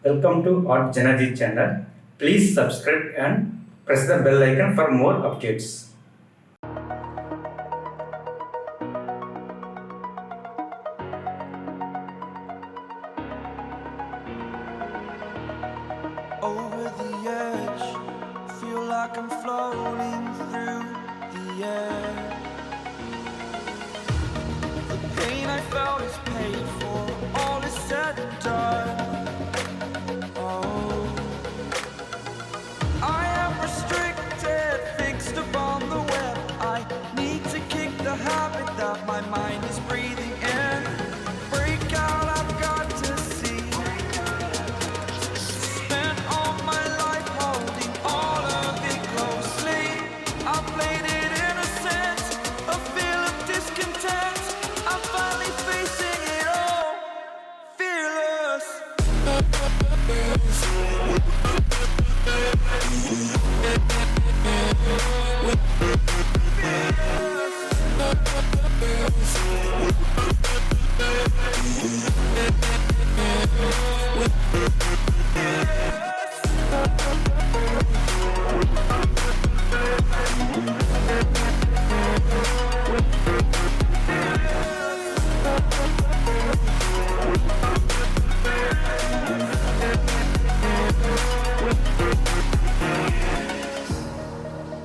Welcome to artjanag channel. Please subscribe and press the bell icon for more updates. Over the edge, feel like I'm floating through the air. The pain I felt is paid for, all is said and done. Oh, I am restricted, fixed upon the web. I need to kick the habit that my mind is breathing in. Break out, I've got to see. Spent all my life holding all of it closely. I played it innocent, a feel of discontent. I'm finally facing it all, fearless.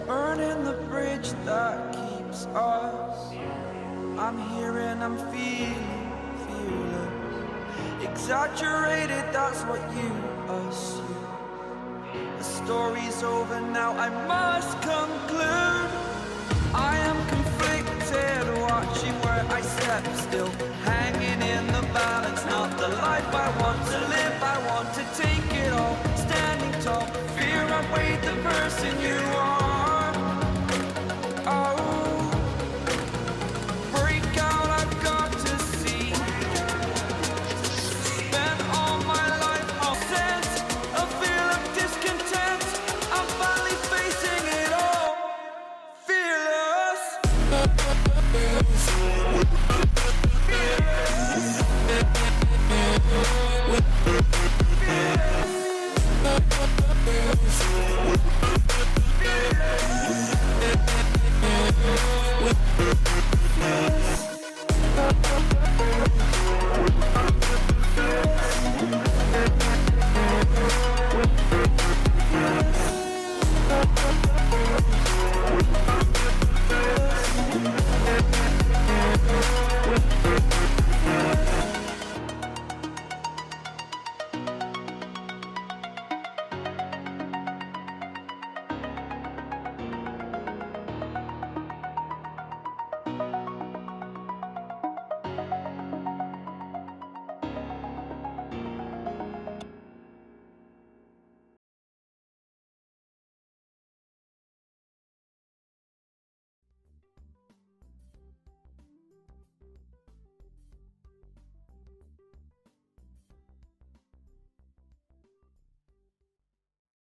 Burning the bridge that keeps us. I'm here and I'm feeling fearless. Exaggerated, that's what you assume. The story's over now, I must conclude. I am conflicted, watching where I step still, hanging in the balance. Not the life I want to live, I want to take it all. Standing tall, fear outweighed the person you are. Oh, break out, I've got to see. Spent all my life on sense, a feel of discontent. I'm finally facing it all, fearless. Fearless.